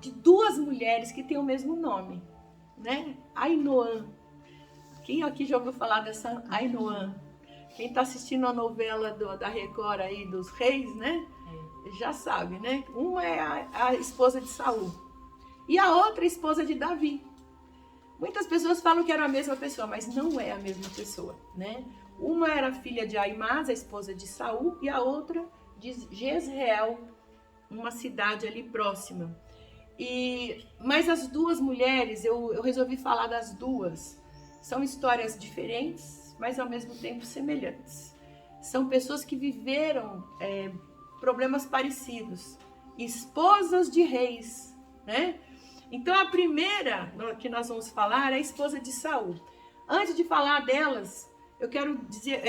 de duas mulheres que têm o mesmo nome, né? Ainoã. Quem aqui já ouviu falar dessa Ainoã? Quem está assistindo a novela da Record aí, dos reis, né? Já sabe, né? Uma é a esposa de Saul e a outra é a esposa de Davi. Muitas pessoas falam que era a mesma pessoa, mas não é a mesma pessoa, né? Uma era filha de Aimás, a esposa de Saul, e a outra de Jezreel, uma cidade ali próxima. Mas as duas mulheres, eu resolvi falar das duas. São histórias diferentes, mas ao mesmo tempo semelhantes. São pessoas que viveram problemas parecidos, esposas de reis, né? Então a primeira que nós vamos falar é a esposa de Saul. Antes de falar delas, eu quero dizer,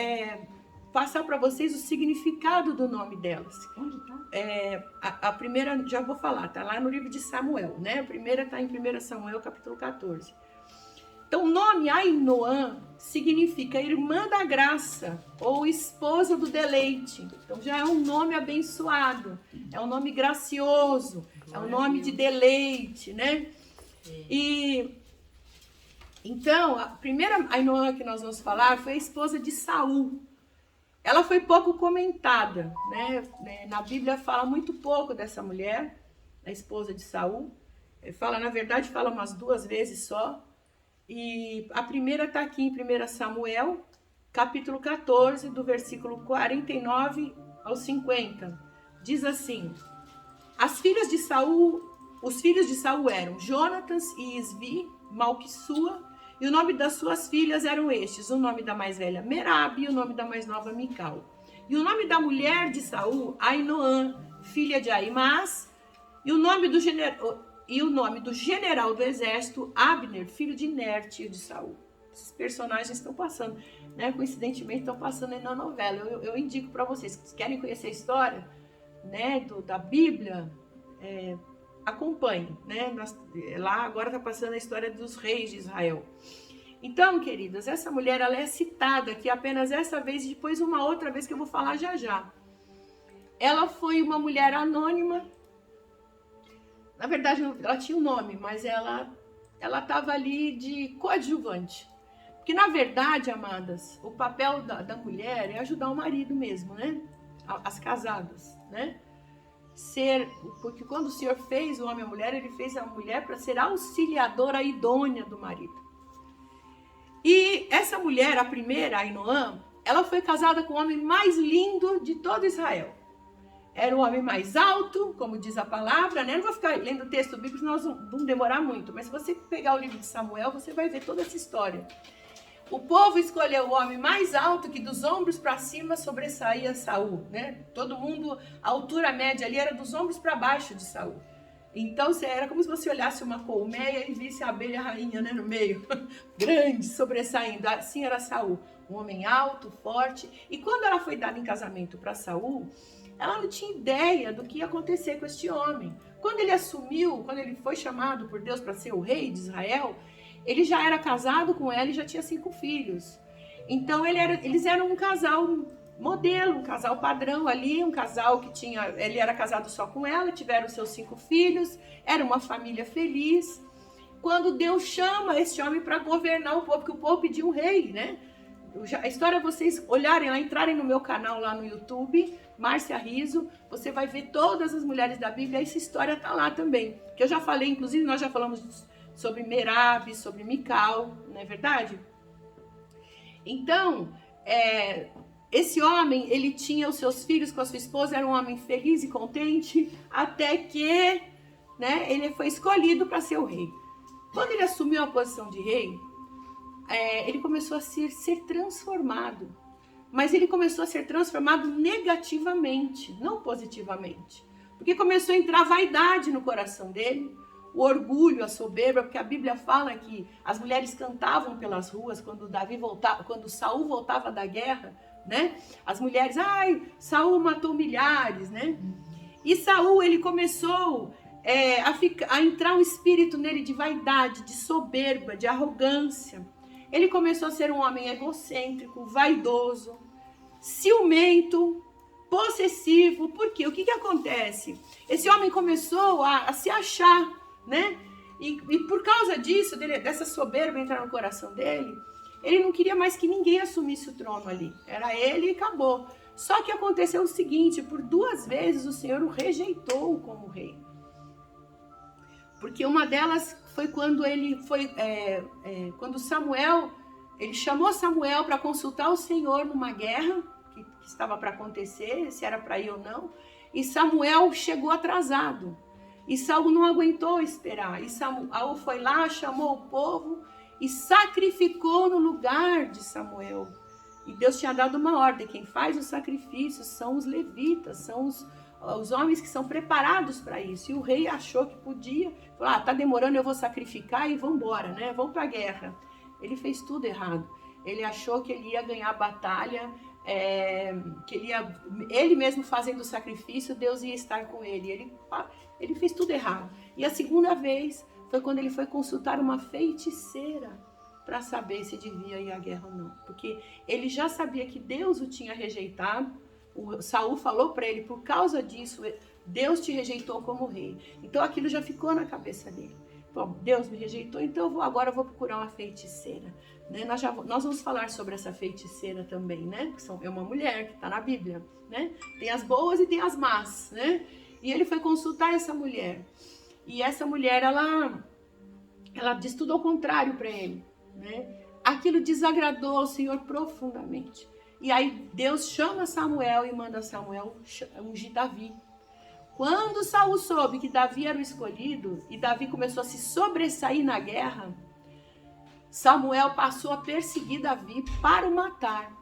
passar para vocês o significado do nome delas. Onde tá? A primeira, já vou falar, tá lá no livro de Samuel, né? A primeira está em 1 Samuel, capítulo 14. Então, o nome Ainoã significa irmã da graça ou esposa do deleite. Então, já é um nome abençoado, é um nome gracioso, é um nome de deleite, né? E então, a primeira Ainoã que nós vamos falar foi a esposa de Saul. Ela foi pouco comentada, né? Na Bíblia fala muito pouco dessa mulher, a esposa de Saul. Na verdade, fala umas 2 vezes só. E a primeira está aqui em 1 Samuel, capítulo 14, do versículo 49 ao 50. Diz assim: os filhos de Saul eram Jonatas e Isvi, Malquissua, e o nome das suas filhas eram estes: o nome da mais velha Merabe e o nome da mais nova Mical. E o nome da mulher de Saul, Ainoã, filha de Aimás, e o nome do general do exército, Abner, filho de Ner, tio de Saul. Esses personagens estão passando, né? Coincidentemente estão passando aí na novela. Eu indico para vocês, que querem conhecer a história, né, da Bíblia, acompanhem, né? Lá agora está passando a história dos reis de Israel. Então, queridas, essa mulher ela é citada aqui apenas essa vez e depois uma outra vez que eu vou falar já já. Ela foi uma mulher anônima. Na verdade, ela tinha um nome, mas ela estava ali de coadjuvante. Porque, na verdade, amadas, o papel da mulher é ajudar o marido mesmo, né? As casadas, né? Porque quando o Senhor fez o homem e a mulher, ele fez a mulher para ser auxiliadora idônea do marido. E essa mulher, a primeira, Ainoã, ela foi casada com o homem mais lindo de todo Israel. Era o homem mais alto, como diz a palavra, né? Não vou ficar lendo o texto bíblico, senão nós vamos demorar muito. Mas se você pegar o livro de Samuel, você vai ver toda essa história. O povo escolheu o homem mais alto, que dos ombros para cima sobressaía Saul, né? Todo mundo, a altura média ali era dos ombros para baixo de Saul. Então era como se você olhasse uma colmeia e visse a abelha rainha, né, no meio, grande, sobressaindo. Assim era Saul, um homem alto, forte. E quando ela foi dada em casamento para Saul, ela não tinha ideia do que ia acontecer com este homem. Quando ele assumiu, quando ele foi chamado por Deus para ser o rei de Israel, ele já era casado com ela e já tinha 5 filhos. Então eles eram um casal modelo, um casal padrão ali, um casal que ele era casado só com ela, tiveram seus 5 filhos, era uma família feliz. Quando Deus chama este homem para governar o povo, porque o povo pediu um rei, né? A história, vocês olharem lá, entrarem no meu canal lá no YouTube, Márcia Riso, você vai ver todas as mulheres da Bíblia, essa história tá lá também. Que eu já falei, inclusive nós já falamos sobre Merabe, sobre Mical, não é verdade? Então, esse homem, ele tinha os seus filhos com a sua esposa, era um homem feliz e contente, até que, né, ele foi escolhido para ser o rei. Quando ele assumiu a posição de rei, ele começou a ser transformado. Mas ele começou a ser transformado negativamente, não positivamente. Porque começou a entrar vaidade no coração dele, o orgulho, a soberba, porque a Bíblia fala que as mulheres cantavam pelas ruas quando Saul voltava da guerra, né? As mulheres, Saul matou milhares, né? E Saul, ele começou a entrar um espírito nele de vaidade, de soberba, de arrogância. Ele começou a ser um homem egocêntrico, vaidoso, ciumento, possessivo. Por quê? O que acontece? Esse homem começou a se achar. né? E por causa disso, dessa soberba entrar no coração dele, ele não queria mais que ninguém assumisse o trono ali. Era ele e acabou. Só que aconteceu o seguinte, por 2 vezes o Senhor o rejeitou como rei. Porque uma delas foi quando quando Samuel, ele chamou Samuel para consultar o Senhor numa guerra que estava para acontecer, se era para ir ou não, e Samuel chegou atrasado. E Saul não aguentou esperar. E Saul foi lá, chamou o povo e sacrificou no lugar de Samuel. E Deus tinha dado uma ordem: quem faz o sacrifício são os levitas, são os homens que são preparados para isso. E o rei achou que podia, falou: tá demorando, eu vou sacrificar e vamos embora, né? Vamos para a guerra. Ele fez tudo errado. Ele achou que ele ia ganhar a batalha, ele mesmo fazendo o sacrifício, Deus ia estar com ele. Ele fez tudo errado. E a segunda vez foi quando ele foi consultar uma feiticeira para saber se devia ir à guerra ou não. Porque ele já sabia que Deus o tinha rejeitado. Saul falou para ele: por causa disso, Deus te rejeitou como rei. Então aquilo já ficou na cabeça dele. Bom, Deus me rejeitou, então agora eu vou procurar uma feiticeira. Né? Nós vamos falar sobre essa feiticeira também, né? É uma mulher que está na Bíblia, né? Tem as boas e tem as más, né? E ele foi consultar essa mulher. E essa mulher, ela diz tudo ao contrário para ele, né? Aquilo desagradou ao Senhor profundamente. E aí Deus chama Samuel e manda Samuel ungir Davi. Quando Saul soube que Davi era o escolhido e Davi começou a se sobressair na guerra, Samuel passou a perseguir Davi para o matar.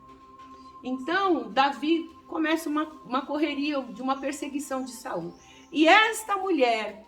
Então, Davi começa uma correria de uma perseguição de Saul. E esta mulher,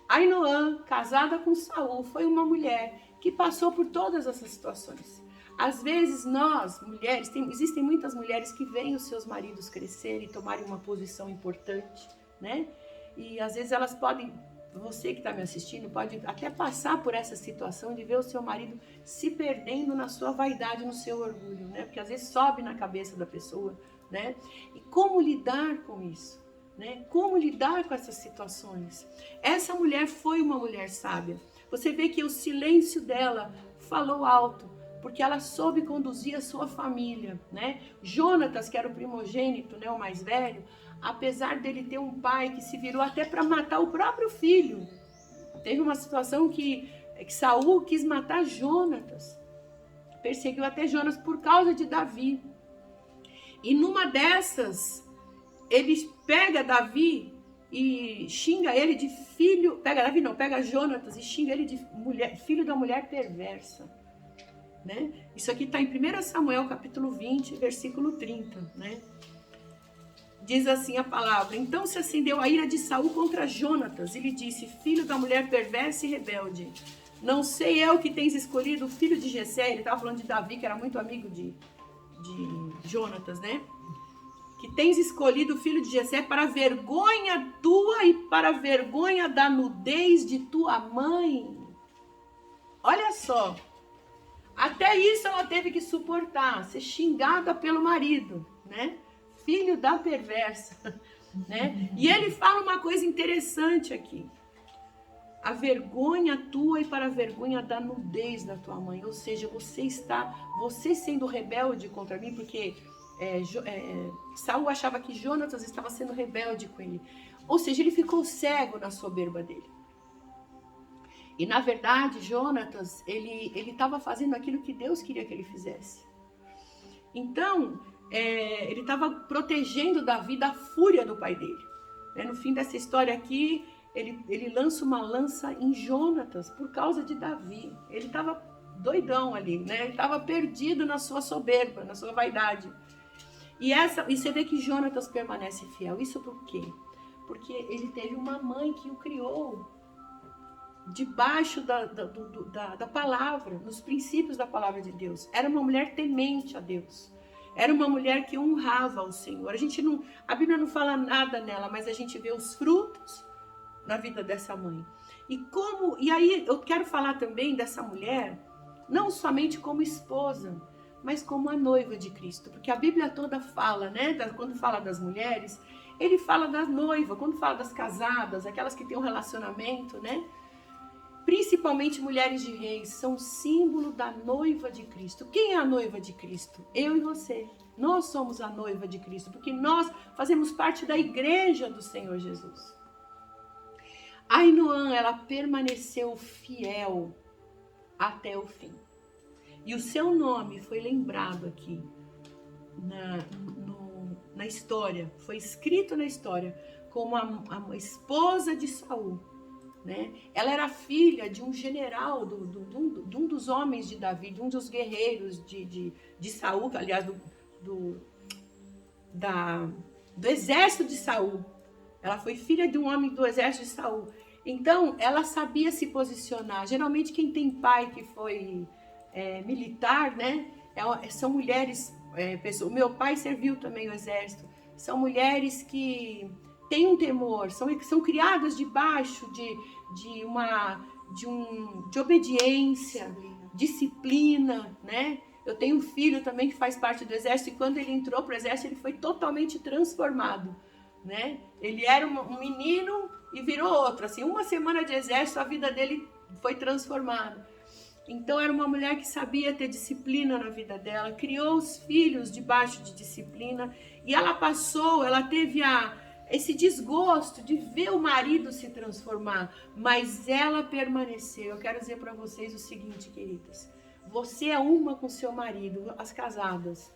Ainoã, casada com Saul, foi uma mulher que passou por todas essas situações. Às vezes nós, mulheres, existem muitas mulheres que veem os seus maridos crescerem e tomarem uma posição importante, né? E às vezes elas podem, você que está me assistindo, pode até passar por essa situação de ver o seu marido se perdendo na sua vaidade, no seu orgulho, né? Porque às vezes sobe na cabeça da pessoa, né? E como lidar com isso, né? Como lidar com essas situações? Essa mulher foi uma mulher sábia. Você vê que o silêncio dela falou alto, porque ela soube conduzir a sua família, né? Jonatas, que era o primogênito, né, o mais velho, apesar dele ter um pai que se virou até para matar o próprio filho. Teve uma situação que Saul quis matar Jonatas. Perseguiu até Jonas por causa de Davi. E numa dessas, ele pega Davi e xinga ele de filho... Pega Jonatas e xinga ele de filho da mulher perversa. Né? Isso aqui está em 1 Samuel, capítulo 20, versículo 30, né? Diz assim a palavra: então se acendeu a ira de Saul contra Jonatas, e lhe disse: filho da mulher perversa e rebelde, não sei eu que tens escolhido o filho de Jessé. Ele estava falando de Davi, que era muito amigo de Jonatas, né? Que tens escolhido o filho de Jessé para vergonha tua e para vergonha da nudez de tua mãe. Olha só, até isso ela teve que suportar, ser xingada pelo marido, né? Filho da perversa, né? E ele fala uma coisa interessante aqui: a vergonha tua e para a vergonha da nudez da tua mãe. Ou seja, você sendo rebelde contra mim, porque Saul achava que Jonatas estava sendo rebelde com ele. Ou seja, ele ficou cego na soberba dele. E na verdade, Jonatas, ele estava fazendo aquilo que Deus queria que ele fizesse. Então, ele estava protegendo Davi da fúria do pai dele. No fim dessa história aqui, ele lança uma lança em Jonatas por causa de Davi. Ele estava doidão ali, né? Ele estava perdido na sua soberba, na sua vaidade. E você vê que Jonatas permanece fiel. Isso por quê? Porque ele teve uma mãe que o criou debaixo da palavra, nos princípios da palavra de Deus. Era uma mulher temente a Deus. Era uma mulher que honrava ao Senhor. A Bíblia não fala nada nela, mas a gente vê os frutos na vida dessa mãe. E aí eu quero falar também dessa mulher, não somente como esposa, mas como a noiva de Cristo. Porque a Bíblia toda fala, né? Quando fala das mulheres, ele fala da noiva. Quando fala das casadas, aquelas que têm um relacionamento, né? principalmente mulheres de reis, são símbolo da noiva de Cristo. Quem é a noiva de Cristo? Eu e você. Nós somos a noiva de Cristo, porque nós fazemos parte da igreja do Senhor Jesus. Ainoã, ela permaneceu fiel até o fim. E o seu nome foi lembrado aqui na história, foi escrito na história como a esposa de Saul. Né? Ela era filha de um general, de um dos homens de Davi, de um dos guerreiros de Saul, aliás, do exército de Saul. Ela foi filha de um homem do exército de Saul. Então, ela sabia se posicionar. Geralmente, quem tem pai que foi militar, né? São mulheres, o meu pai serviu também no exército. São mulheres que têm um temor, são criadas debaixo de obediência, disciplina, né? Eu tenho um filho também que faz parte do exército e quando ele entrou para o exército ele foi totalmente transformado, né? Ele era um menino e virou outro, assim, uma semana de exército a vida dele foi transformada. Então era uma mulher que sabia ter disciplina na vida dela, criou os filhos debaixo de disciplina e ela teve esse desgosto de ver o marido se transformar, mas ela permaneceu. Eu quero dizer para vocês o seguinte, queridas, você é uma com seu marido, as casadas,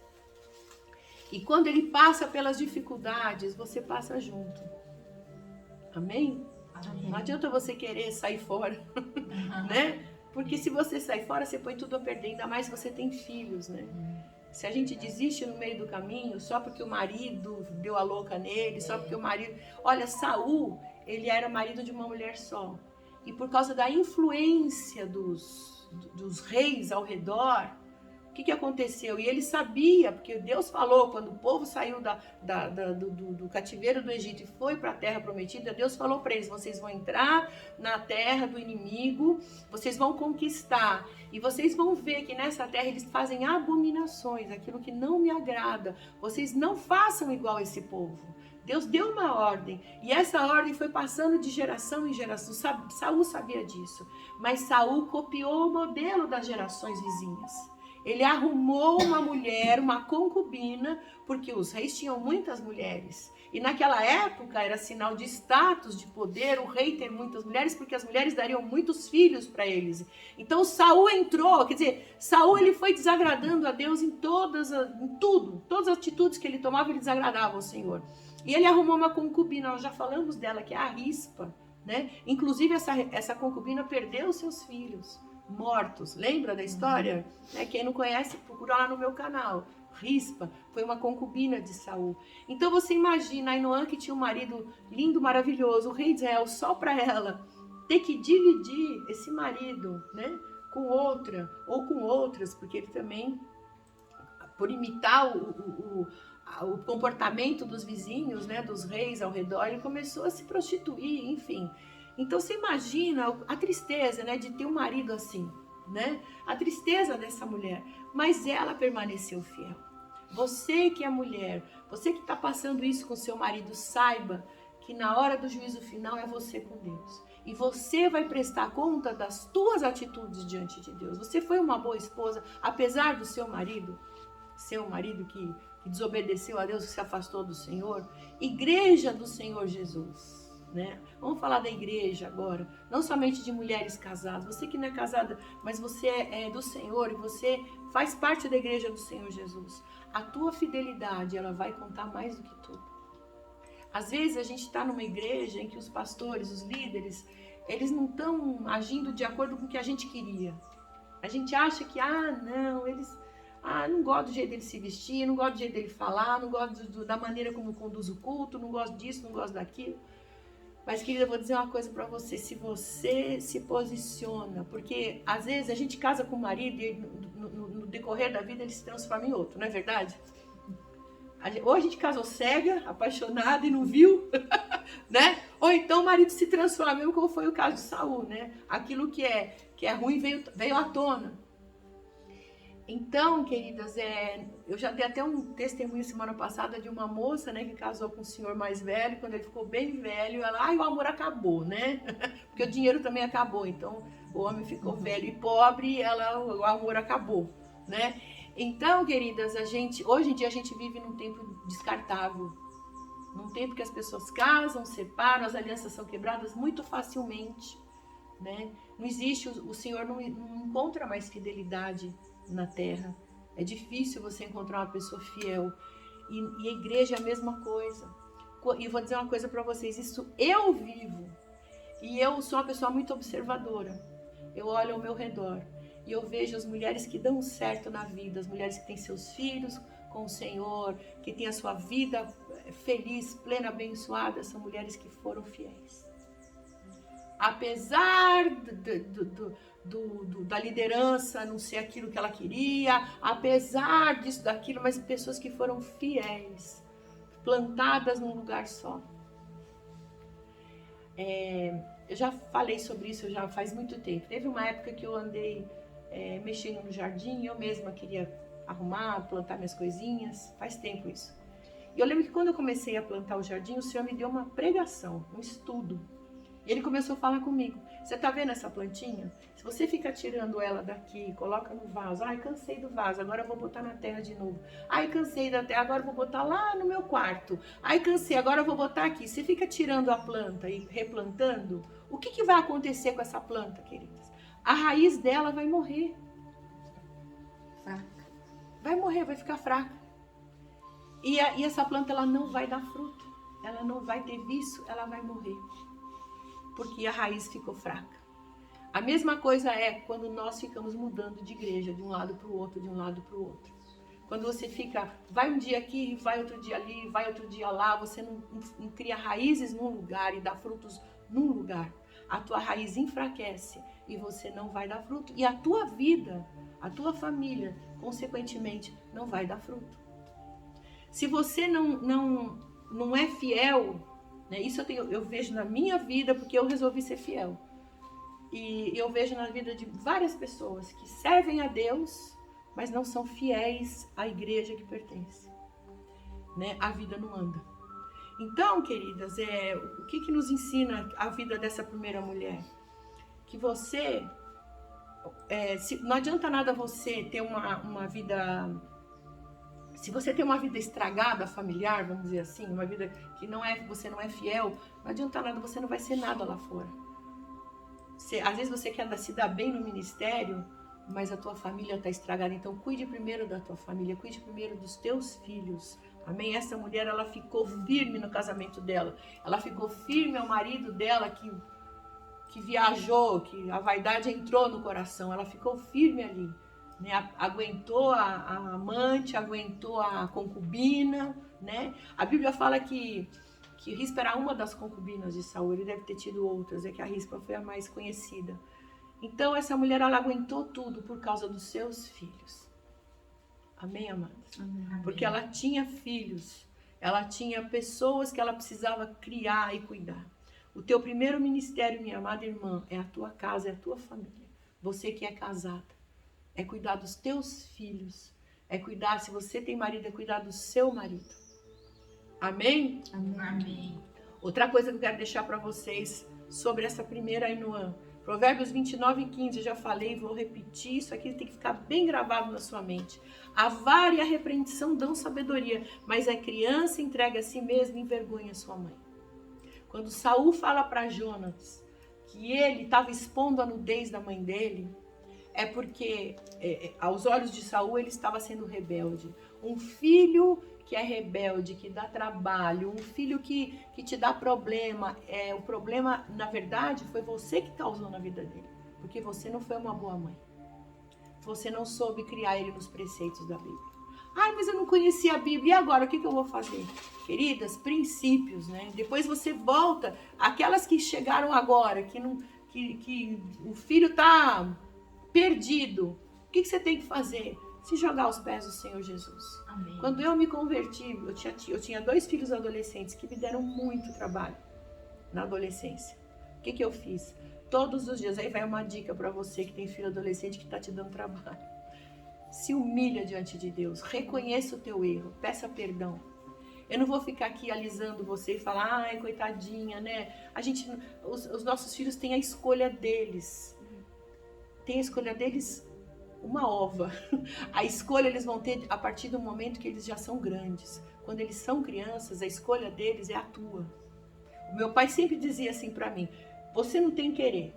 e quando ele passa pelas dificuldades, você passa junto. Amém? Amém. Não adianta você querer sair fora, né? Porque se você sai fora, você põe tudo a perder, ainda mais se você tem filhos, né? Se a gente desiste no meio do caminho, só porque o marido deu a louca nele, só porque o marido... Olha, Saul, ele era marido de uma mulher só. E por causa da influência dos reis ao redor, o que aconteceu? E ele sabia, porque Deus falou, quando o povo saiu do cativeiro do Egito e foi para a terra prometida, Deus falou para eles, vocês vão entrar na terra do inimigo, vocês vão conquistar, e vocês vão ver que nessa terra eles fazem abominações, aquilo que não me agrada, vocês não façam igual esse povo. Deus deu uma ordem, e essa ordem foi passando de geração em geração. Saul sabia disso, mas Saul copiou o modelo das gerações vizinhas. Ele arrumou uma mulher, uma concubina, porque os reis tinham muitas mulheres. E naquela época era sinal de status, de poder, o rei ter muitas mulheres, porque as mulheres dariam muitos filhos para eles. Então Saul entrou, quer dizer, Saul ele foi desagradando a Deus em tudo. Todas as atitudes que ele tomava, ele desagradava ao Senhor. E ele arrumou uma concubina, nós já falamos dela, que é a Rispa, né? Inclusive essa concubina perdeu seus filhos mortos. Lembra da história? Quem não conhece, procura lá no meu canal. Rispa foi uma concubina de Saul. Então você imagina, Ainoã, que tinha um marido lindo, maravilhoso, o rei de Israel, só para ela ter que dividir esse marido, né, com outra ou com outras, porque ele também, por imitar o comportamento dos vizinhos, né, dos reis ao redor, ele começou a se prostituir, enfim. Então você imagina a tristeza, né, de ter um marido assim, né? A tristeza dessa mulher, mas ela permaneceu fiel. Você que é mulher, você que está passando isso com seu marido, saiba que na hora do juízo final é você com Deus. E você vai prestar conta das tuas atitudes diante de Deus. Você foi uma boa esposa, apesar do seu marido que desobedeceu a Deus, que se afastou do Senhor. Igreja do Senhor Jesus. Né? Vamos falar da igreja agora, não somente de mulheres casadas, você que não é casada, mas você é do Senhor e você faz parte da igreja do Senhor Jesus. A tua fidelidade, ela vai contar mais do que tudo. Às vezes a gente está numa igreja em que os pastores, os líderes, eles não estão agindo de acordo com o que a gente queria. A gente acha que, não gosto do jeito dele se vestir, não gosto do jeito dele falar, não gosto da maneira como conduz o culto, não gosto disso, não gosto daquilo. Mas, querida, eu vou dizer uma coisa para você, se você se posiciona, porque às vezes a gente casa com o marido e no decorrer da vida ele se transforma em outro, não é verdade? Ou a gente casou cega, apaixonada e não viu, né? Ou então o marido se transforma, mesmo como foi o caso de Saul, né? Aquilo que é ruim veio à tona. Então, queridas, eu já dei até um testemunho semana passada de uma moça, né, que casou com um senhor mais velho. Quando ele ficou bem velho, ela, o amor acabou, né? Porque o dinheiro também acabou. Então, O homem ficou velho e pobre, o amor acabou, né? Então, queridas, hoje em dia a gente vive num tempo descartável. Num tempo que as pessoas casam, separam, as alianças são quebradas muito facilmente, né? Não existe, o Senhor não encontra mais fidelidade na terra. É difícil você encontrar uma pessoa fiel. E a igreja é a mesma coisa. E eu vou dizer uma coisa para vocês, isso eu vivo. E eu sou uma pessoa muito observadora. Eu olho ao meu redor e eu vejo as mulheres que dão certo na vida, as mulheres que têm seus filhos com o Senhor, que têm a sua vida feliz, plena, abençoada, são mulheres que foram fiéis. Apesar da liderança não ser aquilo que ela queria, apesar disso, daquilo, mas pessoas que foram fiéis, plantadas num lugar só. Eu já falei sobre isso já faz muito tempo. Teve uma época que eu andei mexendo no jardim, eu mesma queria arrumar, plantar minhas coisinhas, faz tempo isso. E eu lembro que quando eu comecei a plantar o jardim, o Senhor me deu uma pregação, um estudo. E Ele começou a falar comigo. Você tá vendo essa plantinha? Se você fica tirando ela daqui, coloca no vaso. Ai, cansei do vaso, agora eu vou botar na terra de novo. Ai, cansei da terra, agora eu vou botar lá no meu quarto. Ai, cansei, agora eu vou botar aqui. Você fica tirando a planta e replantando, o que vai acontecer com essa planta, queridas? A raiz dela vai morrer. Fraca. Vai morrer, vai ficar fraca. E essa planta, ela não vai dar fruto. Ela não vai ter viço, ela vai morrer. Porque a raiz ficou fraca. A mesma coisa é quando nós ficamos mudando de igreja, de um lado para o outro, de um lado para o outro. Quando você fica, vai um dia aqui, vai outro dia ali, vai outro dia lá, você não cria raízes num lugar e dá frutos num lugar. A tua raiz enfraquece e você não vai dar fruto. E a tua vida, a tua família, consequentemente, não vai dar fruto. Se você não é fiel, né, isso eu vejo na minha vida, porque eu resolvi ser fiel. E eu vejo na vida de várias pessoas que servem a Deus, mas não são fiéis à igreja que pertence. Né? A vida não anda. Então, queridas, o que nos ensina a vida dessa primeira mulher? Que você, não adianta nada você ter uma vida... Se você tem uma vida estragada, familiar, vamos dizer assim, uma vida que você não é fiel, não adianta nada, você não vai ser nada lá fora. Às vezes você quer se dar bem no ministério, mas a tua família está estragada. Então cuide primeiro da tua família, cuide primeiro dos teus filhos. Amém? Essa mulher, ela ficou firme no casamento dela. Ela ficou firme ao marido dela que viajou, que a vaidade entrou no coração. Ela ficou firme ali. Né? Aguentou a amante, aguentou a concubina, né? A Bíblia fala que Rispa era uma das concubinas de Saul, ele deve ter tido outras, é que a Rispa foi a mais conhecida. Então essa mulher, ela aguentou tudo por causa dos seus filhos. Amém, amadas? Amém. Porque ela tinha filhos, ela tinha pessoas que ela precisava criar e cuidar. O teu primeiro ministério, minha amada irmã, é a tua casa, é a tua família. Você que é casada. É cuidar dos teus filhos. É cuidar, se você tem marido, é cuidar do seu marido. Amém? Amém. Outra coisa que eu quero deixar para vocês sobre essa primeira Ainoã. Provérbios 29:15, eu já falei, vou repetir. Isso aqui tem que ficar bem gravado na sua mente. A vara e a repreensão dão sabedoria, mas a criança entrega a si mesma e envergonha sua mãe. Quando Saul fala para Jonas que ele estava expondo a nudez da mãe dele, é porque, aos olhos de Saul, ele estava sendo rebelde. Um filho que é rebelde, que dá trabalho, um filho que te dá problema. O problema, na verdade, foi você que causou na vida dele. Porque você não foi uma boa mãe. Você não soube criar ele nos preceitos da Bíblia. Ai, mas eu não conhecia a Bíblia. E agora, o que eu vou fazer? Queridas, princípios, né? Depois você volta. Aquelas que chegaram agora, que o filho está... perdido, o que você tem que fazer? Se jogar aos pés do Senhor Jesus. Amém. Quando eu me converti, eu tinha 2 filhos adolescentes que me deram muito trabalho na adolescência. O que eu fiz? Todos os dias, aí vai uma dica para você que tem filho adolescente que está te dando trabalho. Se humilha diante de Deus, reconheça o teu erro, peça perdão. Eu não vou ficar aqui alisando você e falar, ai, coitadinha, né? Os nossos filhos têm a escolha deles. tem a escolha deles uma ova. A escolha eles vão ter a partir do momento que eles já são grandes. Quando eles são crianças, a escolha deles é a tua. O meu pai sempre dizia assim para mim, você não tem querer,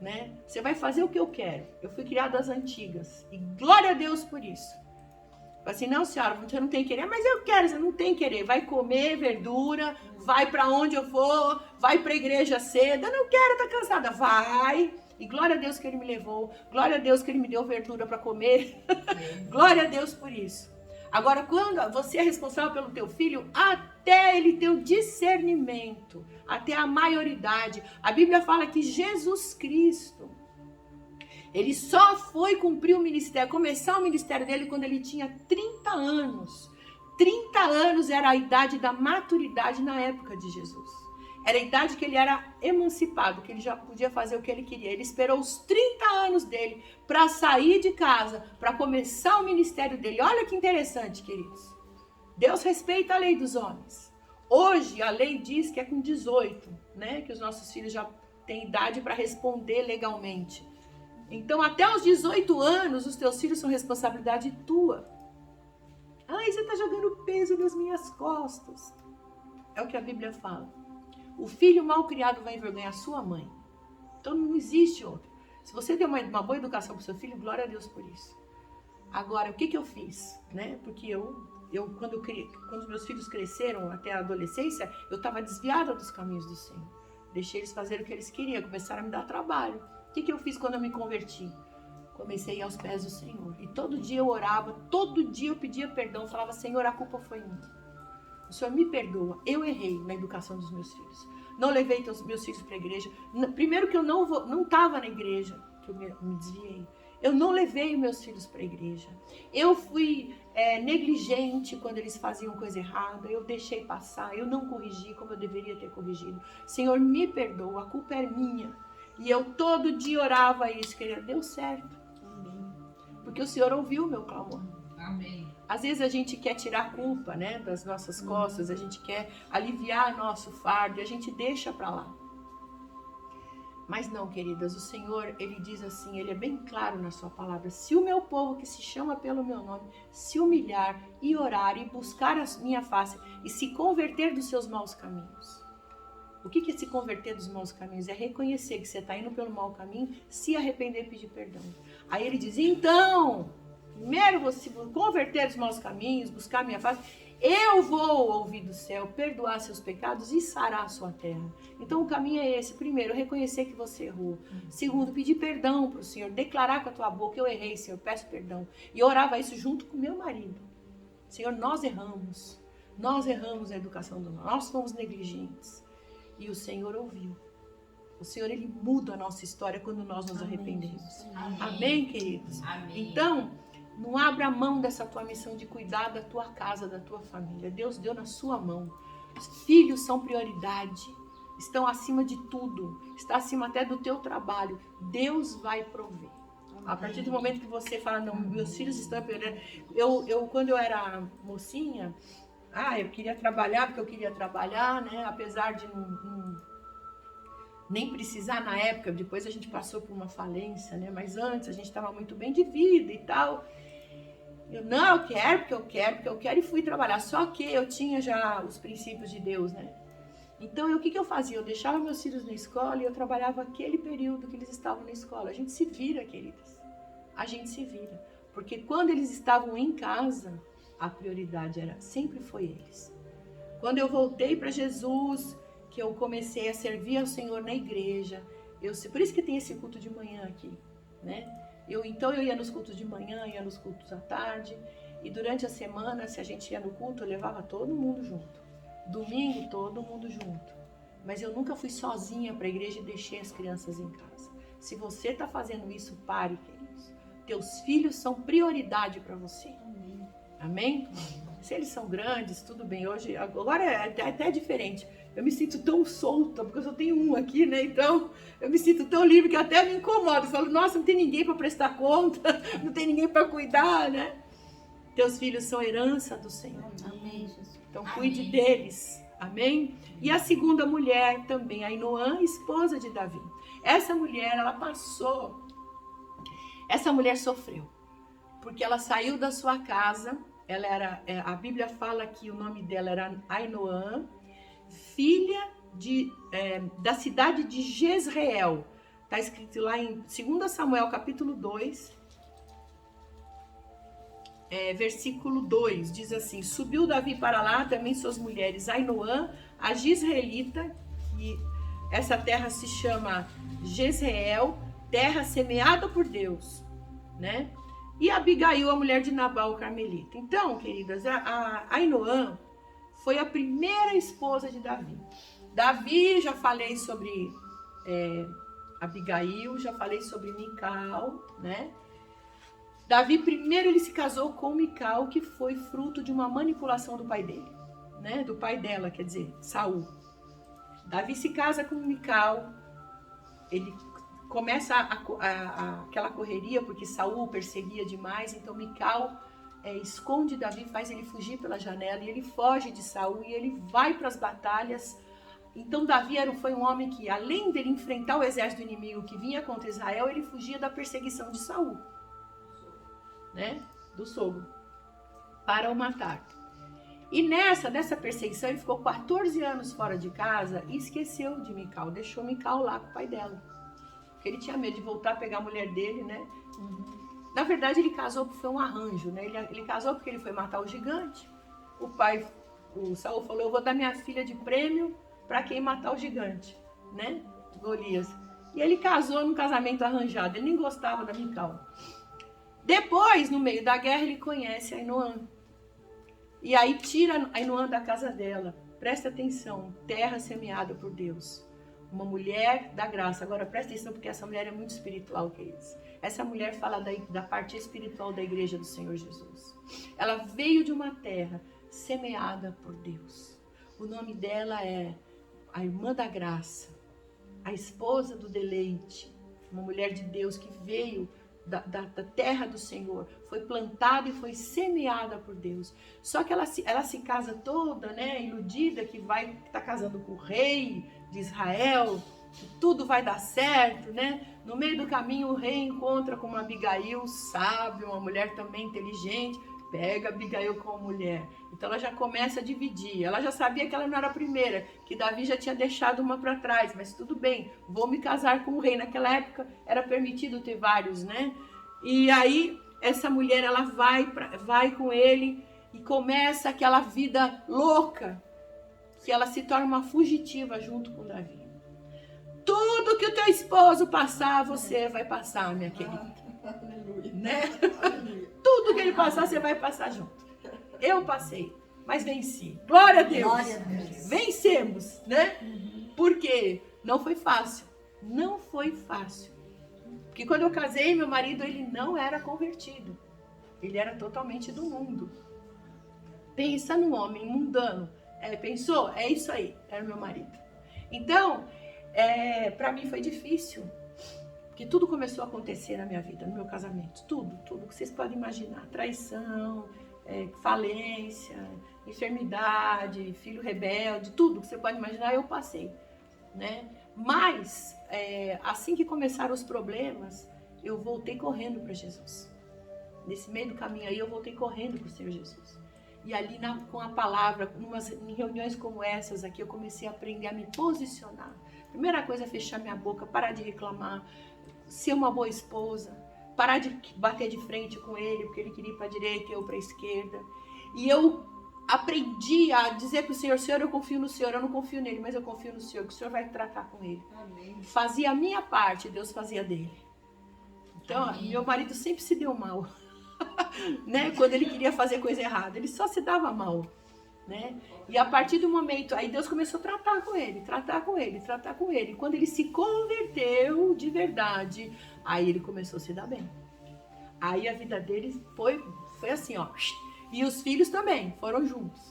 né? Você vai fazer o que eu quero. Eu fui criada às antigas e glória a Deus por isso. Falei assim, não senhora, você não tem querer, mas eu quero, você não tem querer. Vai comer verdura, vai para onde eu for, vai para a igreja cedo. Eu não quero, tá cansada. Vai. E glória a Deus que ele me levou. Glória a Deus que ele me deu verdura para comer. Glória a Deus por isso. Agora, quando você é responsável pelo teu filho, até ele ter o discernimento, até a maioridade. A Bíblia fala que Jesus Cristo, ele só foi cumprir o ministério, começar o ministério dele quando ele tinha 30 anos. 30 anos era a idade da maturidade na época de Jesus. Era a idade que ele era emancipado, que ele já podia fazer o que ele queria. Ele esperou os 30 anos dele para sair de casa, para começar o ministério dele. Olha que interessante, queridos. Deus respeita a lei dos homens. Hoje a lei diz que é com 18, né? Que os nossos filhos já têm idade para responder legalmente. Então, até os 18 anos, os teus filhos são responsabilidade tua. Ai, você está jogando peso nas minhas costas. É o que a Bíblia fala. O filho mal criado vai envergonhar sua mãe. Então, não existe outro. Se você deu uma boa educação para o seu filho, glória a Deus por isso. Agora, o que eu fiz? Né? Porque quando meus filhos cresceram até a adolescência, eu estava desviada dos caminhos do Senhor. Deixei eles fazerem o que eles queriam, começaram a me dar trabalho. O que eu fiz quando eu me converti? Comecei a ir aos pés do Senhor. E todo dia eu orava, todo dia eu pedia perdão. Falava, Senhor, a culpa foi minha. O Senhor me perdoa. Eu errei na educação dos meus filhos. Não levei meus filhos para a igreja. Primeiro que eu não estava na igreja, que eu me desviei. Eu não levei meus filhos para a igreja. Eu fui negligente quando eles faziam coisa errada. Eu deixei passar. Eu não corrigi como eu deveria ter corrigido. Senhor, me perdoa. A culpa é minha. E eu todo dia orava isso, queria, deu certo. Amém. Porque o Senhor ouviu o meu clamor. Amém. Às vezes a gente quer tirar a culpa, né, das nossas costas, a gente quer aliviar nosso fardo e a gente deixa para lá. Mas não, queridas, o Senhor, ele diz assim, ele é bem claro na sua palavra, se o meu povo que se chama pelo meu nome, se humilhar e orar e buscar a minha face e se converter dos seus maus caminhos. O que é se converter dos maus caminhos? É reconhecer que você está indo pelo mau caminho, se arrepender e pedir perdão. Aí ele diz, então, primeiro você converter dos maus caminhos, buscar a minha face, eu vou ouvir do céu, perdoar seus pecados e sarar a sua terra. Então o caminho é esse. Primeiro, reconhecer que você errou. Segundo, pedir perdão para o Senhor, declarar com a tua boca, eu errei, Senhor, peço perdão. E orava isso junto com meu marido. Senhor, nós erramos na educação do nós fomos negligentes. E o Senhor ouviu. O Senhor, ele muda a nossa história quando nós nos arrependemos. Amém. Amém, queridos? Amém. Então, não abra mão dessa tua missão de cuidar da tua casa, da tua família. Deus deu na sua mão. Os filhos são prioridade. Estão acima de tudo. Está acima até do teu trabalho. Deus vai prover. Amém. A partir do momento que você fala, não, meus filhos estão prioridade. Quando eu era mocinha, eu queria trabalhar porque eu queria trabalhar, né? Apesar de nem precisar na época, depois a gente passou por uma falência, né? Mas antes a gente estava muito bem de vida e tal. Eu quero porque eu quero e fui trabalhar. Só que eu tinha já os princípios de Deus, né? Então, o que eu fazia? Eu deixava meus filhos na escola e eu trabalhava aquele período que eles estavam na escola. A gente se vira, queridas. A gente se vira. Porque quando eles estavam em casa, a prioridade sempre foi eles. Quando eu voltei para Jesus, que eu comecei a servir ao Senhor na igreja, por isso que tem esse culto de manhã aqui, né? Então eu ia nos cultos de manhã, ia nos cultos à tarde, e durante a semana, se a gente ia no culto, eu levava todo mundo junto. Domingo, todo mundo junto. Mas eu nunca fui sozinha para a igreja e deixei as crianças em casa. Se você está fazendo isso, pare, queridos. Teus filhos são prioridade para você. Amém? Se eles são grandes, tudo bem. Agora é até diferente. Eu me sinto tão solta, porque eu só tenho um aqui, né? Então, eu me sinto tão livre que até me incomoda. Eu falo, nossa, não tem ninguém para prestar conta, não tem ninguém para cuidar, né? Teus filhos são herança do Senhor. Amém, Jesus. Então, cuide deles. Amém? E a segunda mulher também, a Ainoã, esposa de Davi. Essa mulher, ela passou Essa mulher sofreu, porque ela saiu da sua casa, ela era, a Bíblia fala que o nome dela era Ainoã, filha da cidade de Jezreel. Está escrito lá em 2 Samuel capítulo 2, versículo 2, diz assim: subiu Davi para lá, também suas mulheres, Ainoã, a Jezreelita, que essa terra se chama Jezreel, terra semeada por Deus, né? E Abigail, a mulher de Nabal, o carmelita. Então, queridas, a Ainoã foi a primeira esposa de Davi. Davi, já falei sobre Abigail, já falei sobre Mical, né? Davi, primeiro, ele se casou com Mical, que foi fruto de uma manipulação do pai dele, né? Do pai dela, quer dizer, Saul. Davi se casa com Mical, ele começa aquela correria, porque Saul perseguia demais, então Mical esconde Davi, faz ele fugir pela janela, e ele foge de Saul, e ele vai para as batalhas. Então Davi foi um homem que, além dele enfrentar o exército inimigo que vinha contra Israel, ele fugia da perseguição de Saul, né? Do sogro, para o matar. E nessa perseguição ele ficou 14 anos fora de casa e esqueceu de Mical, deixou Mical lá com o pai dela, porque ele tinha medo de voltar a pegar a mulher dele, né? Na verdade ele casou porque foi um arranjo, né? Ele casou porque ele foi matar o gigante. O Saul falou: eu vou dar minha filha de prêmio para quem matar o gigante, né? Golias. E ele casou num casamento arranjado, ele nem gostava da Mical. Depois, no meio da guerra, ele conhece a Ainoã. E aí tira a Ainoã da casa dela. Presta atenção, terra semeada por Deus. Uma mulher da graça. Agora presta atenção, porque essa mulher é muito espiritual, queridos. Essa mulher fala da parte espiritual da igreja do Senhor Jesus. Ela veio de uma terra semeada por Deus. O nome dela é a irmã da graça, a esposa do deleite. Uma mulher de Deus que veio da terra do Senhor, foi plantada e foi semeada por Deus. Só que ela se casa toda, né, iludida, que vai estar casando com o rei de Israel, que tudo vai dar certo, né? No meio do caminho o rei encontra com uma Abigail sábia, uma mulher também inteligente, pega Abigail como mulher. Então ela já começa a dividir. Ela já sabia que ela não era a primeira, que Davi já tinha deixado uma para trás, mas tudo bem, vou me casar com o rei. Naquela época era permitido ter vários, né? E aí essa mulher, ela vai com ele e começa aquela vida louca, que ela se torna uma fugitiva junto com Davi. Tudo que o teu esposo passar, você vai passar, minha querida. Aleluia. Né? Aleluia. Tudo que ele passar, você vai passar junto. Eu passei, mas venci. Glória a Deus. Glória a Deus. Vencemos, né? Porque não foi fácil. Não foi fácil. Porque quando eu casei, meu marido, ele não era convertido. Ele era totalmente do mundo. Pensa num homem mundano. Pensou? É isso aí. Era meu marido. Então, para mim foi difícil. Porque tudo começou a acontecer na minha vida, no meu casamento. Tudo que vocês podem imaginar. Traição, falência, enfermidade, filho rebelde, tudo que você pode imaginar, eu passei, né? Mas, assim que começaram os problemas, eu voltei correndo para Jesus. Nesse meio do caminho aí, eu voltei correndo para o Senhor Jesus. E ali, com a palavra, em reuniões como essas aqui, eu comecei a aprender a me posicionar. Primeira coisa é fechar minha boca, parar de reclamar, ser uma boa esposa, parar de bater de frente com ele, porque ele queria ir para a direita e eu para a esquerda. E eu aprendi a dizer para o Senhor: Senhor, eu confio no Senhor, eu não confio nele, mas eu confio no Senhor, que o Senhor vai tratar com ele. Amém. Fazia a minha parte, Deus fazia a dele. Então, Amém. meu marido sempre se deu mal, né? Quando ele queria fazer coisa errada, ele só se dava mal, né? E a partir do momento, aí Deus começou a tratar com ele. E quando ele se converteu de verdade, aí ele começou a se dar bem. Aí a vida dele foi assim, ó. E os filhos também foram juntos,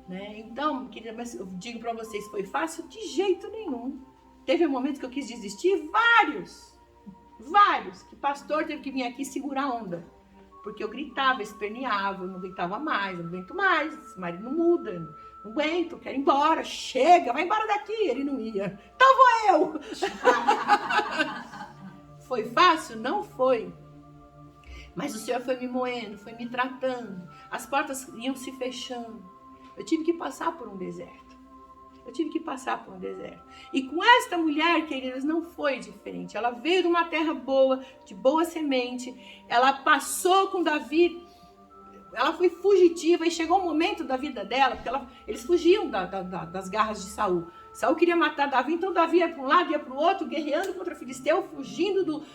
né? Então, mas eu digo para vocês, foi fácil? De jeito nenhum. Teve momentos que eu quis desistir, vários, que pastor teve que vir aqui segurar a onda. Porque eu gritava, esperneava, eu não aguentava mais, eu não aguento mais, esse marido não muda, não aguento, quero ir embora, chega, vai embora daqui. Ele não ia, então vou eu. Foi fácil? Não foi. Mas o Senhor foi me moendo, foi me tratando. As portas iam se fechando. Eu tive que passar por um deserto. Eu tive que passar por um deserto. E com esta mulher, queridas, não foi diferente. Ela veio de uma terra boa, de boa semente. Ela passou com Davi. Ela foi fugitiva e chegou um momento da vida dela, porque eles fugiam das garras de Saul. Saul queria matar Davi, então Davi ia para um lado, ia para o outro, guerreando contra Filisteu, fugindo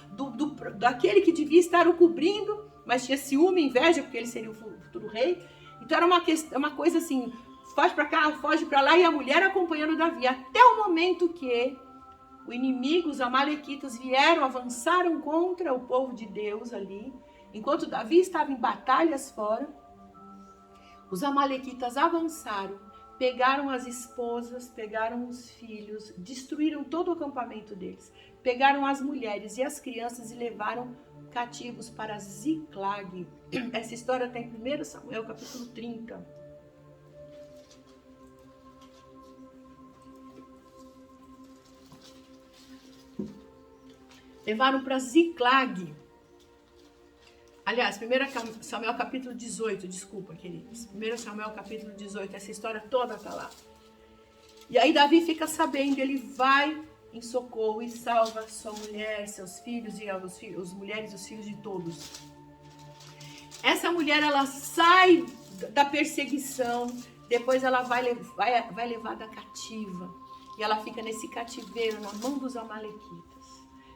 daquele que devia estar o cobrindo, mas tinha ciúme, inveja, porque ele seria o futuro rei. Então era uma coisa assim, foge para cá, foge para lá, e a mulher acompanhando Davi, até o momento que o inimigo, os amalequitas, avançaram contra o povo de Deus ali. Enquanto Davi estava em batalhas fora, os amalequitas avançaram, pegaram as esposas, pegaram os filhos, destruíram todo o acampamento deles, pegaram as mulheres e as crianças e levaram cativos para Ziclag. Essa história está em 1 Samuel, capítulo 30. Levaram para Ziclag. Aliás, 1 Samuel capítulo 18, desculpa, queridos. 1 Samuel capítulo 18, essa história toda está lá. E aí Davi fica sabendo, ele vai em socorro e salva sua mulher, seus filhos e as mulheres e os filhos de todos. Essa mulher, ela sai da perseguição, depois ela vai levada cativa. E ela fica nesse cativeiro na mão dos amalequitas.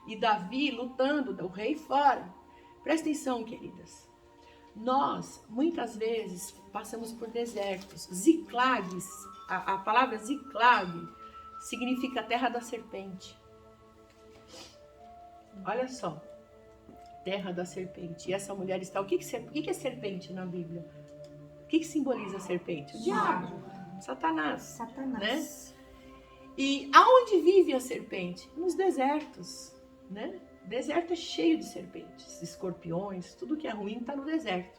E Davi lutando, o rei fora. Presta atenção, queridas. Nós, muitas vezes, passamos por desertos. Ziclag, a palavra Ziclag significa terra da serpente. Olha só. Terra da serpente. E essa mulher está... O que é serpente na Bíblia? O que simboliza a serpente? O diabo. Satanás. Né? E aonde vive a serpente? Nos desertos, né? Deserto é cheio de serpentes, escorpiões, tudo que é ruim está no deserto.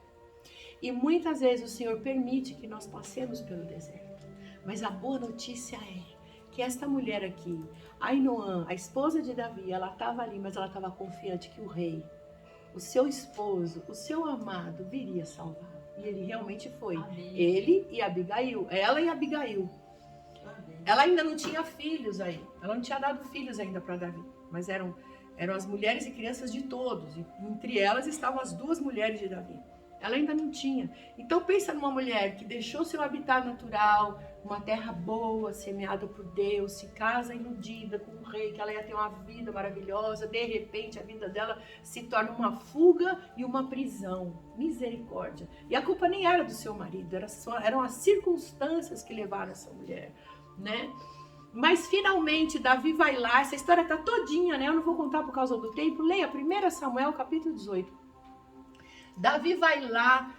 E muitas vezes o Senhor permite que nós passemos pelo deserto. Mas a boa notícia é que esta mulher aqui, Ainoã, a esposa de Davi, ela estava ali, mas ela estava confiante que o rei, o seu esposo, o seu amado, viria salvar. E ele realmente foi. Amém. Ele e Abigail, ela e Abigail. Amém. Ela ainda não tinha filhos aí, ela não tinha dado filhos ainda para Davi, mas eram as mulheres e crianças de todos. E entre elas estavam as 2 mulheres de Davi. Ela ainda não tinha. Então pensa numa mulher que deixou seu habitat natural, uma terra boa, semeada por Deus, se casa iludida com o rei, que ela ia ter uma vida maravilhosa. De repente a vida dela se torna uma fuga e uma prisão. Misericórdia. E a culpa nem era do seu marido, eram as circunstâncias que levaram essa mulher, né? Mas finalmente Davi vai lá, essa história está todinha, né? Eu não vou contar por causa do tempo. Leia 1 Samuel capítulo 18. Davi vai lá,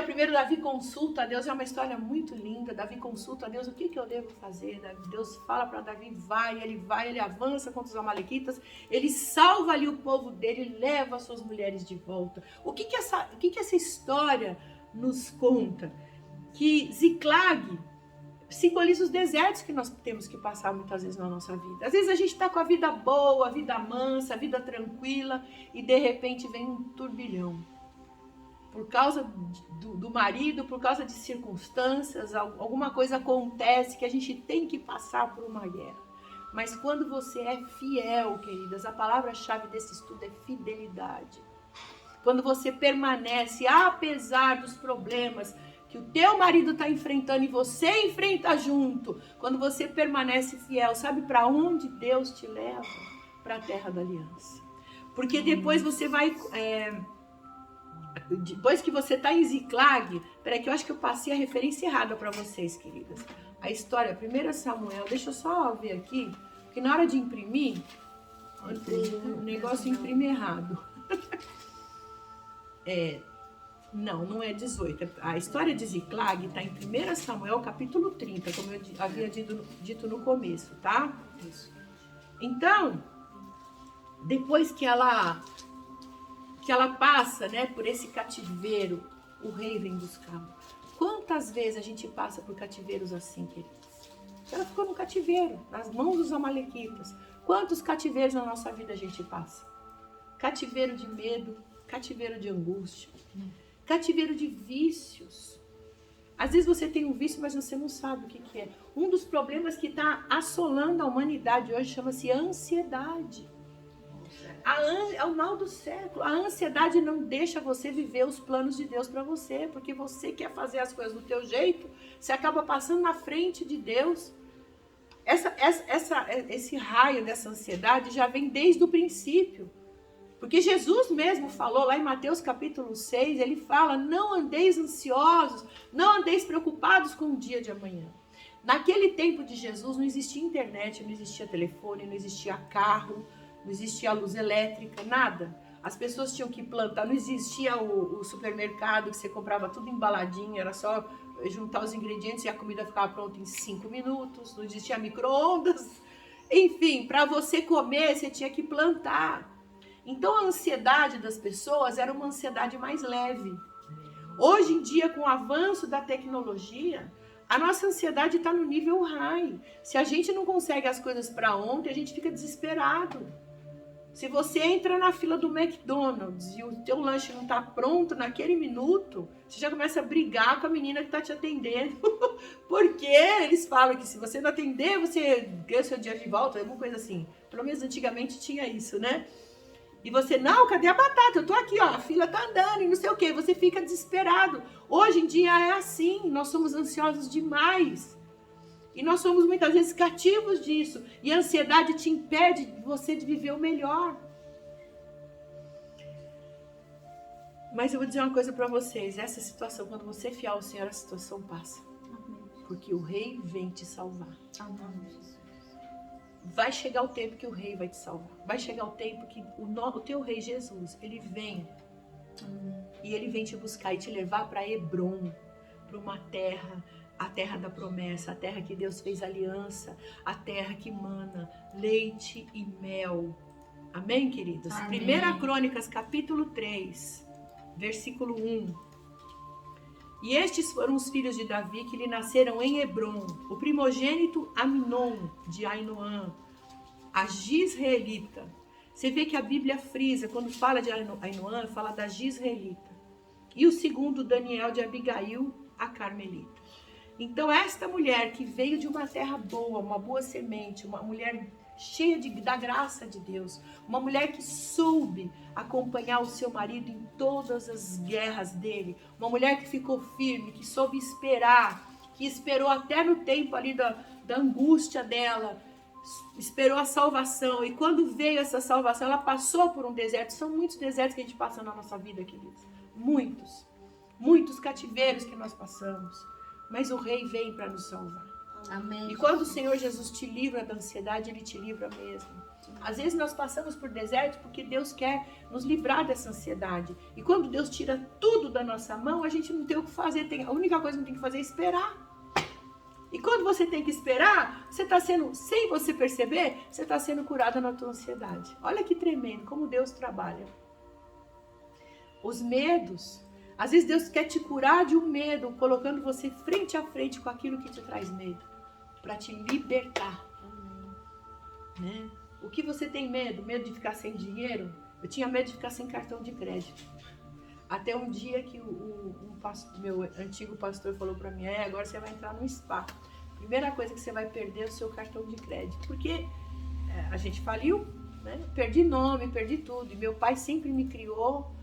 primeiro Davi consulta a Deus, é uma história muito linda. Davi consulta a Deus, o que eu devo fazer? Deus fala para Davi, ele avança contra os amalequitas, ele salva ali o povo dele, leva as suas mulheres de volta. O que essa história nos conta? Que Ziclag simboliza os desertos que nós temos que passar muitas vezes na nossa vida. Às vezes a gente está com a vida boa, a vida mansa, a vida tranquila, e de repente vem um turbilhão. Por causa do marido, por causa de circunstâncias, alguma coisa acontece que a gente tem que passar por uma guerra. Mas quando você é fiel, queridas, a palavra-chave desse estudo é fidelidade. Quando você permanece, apesar dos problemas que o teu marido está enfrentando e você enfrenta junto, quando você permanece fiel, sabe para onde Deus te leva? Para a terra da aliança. Porque depois você vai... Depois que você está em Ziclag, peraí que eu acho que eu passei a referência errada para vocês, queridas. A história, 1 Samuel, deixa eu só ver aqui, porque na hora de imprimir, o negócio imprime errado. Não é 18. A história de Ziclag está em 1 Samuel, capítulo 30, como eu havia dito no começo, tá? Isso. Então, depois que ela passa, né, por esse cativeiro, o rei vem buscá-la. Quantas vezes a gente passa por cativeiros assim, queridos? Ela ficou no cativeiro, nas mãos dos amalequitas. Quantos cativeiros na nossa vida a gente passa? Cativeiro de medo, cativeiro de angústia, cativeiro de vícios. Às vezes você tem um vício, mas você não sabe o que é. Um dos problemas que está assolando a humanidade hoje chama-se ansiedade. É o mal do século. A ansiedade não deixa você viver os planos de Deus para você, porque você quer fazer as coisas do teu jeito, você acaba passando na frente de Deus. Esse raio dessa ansiedade já vem desde o princípio. Porque Jesus mesmo falou lá em Mateus capítulo 6, ele fala, não andeis ansiosos, não andeis preocupados com o dia de amanhã. Naquele tempo de Jesus não existia internet, não existia telefone, não existia carro, não existia luz elétrica, nada. As pessoas tinham que plantar, não existia o supermercado que você comprava tudo embaladinho, era só juntar os ingredientes e a comida ficava pronta em 5 minutos, não existia micro-ondas. Enfim, para você comer, você tinha que plantar. Então a ansiedade das pessoas era uma ansiedade mais leve. Hoje em dia, com o avanço da tecnologia, a nossa ansiedade está no nível high. Se a gente não consegue as coisas para ontem, a gente fica desesperado. Se você entra na fila do McDonald's e o teu lanche não está pronto naquele minuto, você já começa a brigar com a menina que está te atendendo. Porque eles falam que se você não atender, você ganha o seu dia de volta, alguma coisa assim. Pelo menos antigamente tinha isso, né? E você, não, cadê a batata? Eu tô aqui, ó, a fila tá andando e não sei o quê. Você fica desesperado. Hoje em dia é assim, nós somos ansiosos demais. E nós somos muitas vezes cativos disso. E a ansiedade te impede você de viver o melhor. Mas eu vou dizer uma coisa para vocês. Essa situação, quando você é fiel ao Senhor, a situação passa. Porque o Rei vem te salvar. Vai chegar o tempo que o Rei vai te salvar. Vai chegar o tempo que o teu Rei Jesus, ele vem. E ele vem te buscar e te levar para Hebrom, para uma terra, a terra da promessa, a terra que Deus fez aliança, a terra que mana leite e mel. Amém, queridos? Amém. 1 Crônicas, capítulo 3, versículo 1. E estes foram os filhos de Davi que lhe nasceram em Hebrom, o primogênito Aminon de Ainoã, a Gisraelita. Você vê que a Bíblia frisa, quando fala de Ainoã, fala da Gisraelita. E o segundo, Daniel de Abigail, a Carmelita. Então esta mulher que veio de uma terra boa, uma boa semente, uma mulher cheia da graça de Deus, uma mulher que soube acompanhar o seu marido em todas as guerras dele, uma mulher que ficou firme, que soube esperar, que esperou até no tempo ali da angústia dela, esperou a salvação, e quando veio essa salvação, ela passou por um deserto. São muitos desertos que a gente passa na nossa vida, queridos, muitos cativeiros que nós passamos, mas o Rei vem para nos salvar. Amém. E quando o Senhor Jesus te livra da ansiedade, Ele te livra mesmo. Às vezes nós passamos por desertos porque Deus quer nos livrar dessa ansiedade. E quando Deus tira tudo da nossa mão, a gente não tem o que fazer. A única coisa que tem que fazer é esperar. E quando você tem que esperar, você está sendo, sem você perceber, você está sendo curada na tua ansiedade. Olha que tremendo, como Deus trabalha. Os medos. Às vezes Deus quer te curar de um medo, colocando você frente a frente com aquilo que te traz medo, para te libertar. Né? O que você tem medo? Medo de ficar sem dinheiro? Eu tinha medo de ficar sem cartão de crédito. Até um dia que meu antigo pastor falou para mim, agora você vai entrar no spa. Primeira coisa que você vai perder é o seu cartão de crédito. Porque a gente faliu, né? Perdi nome, perdi tudo. E meu pai sempre me criou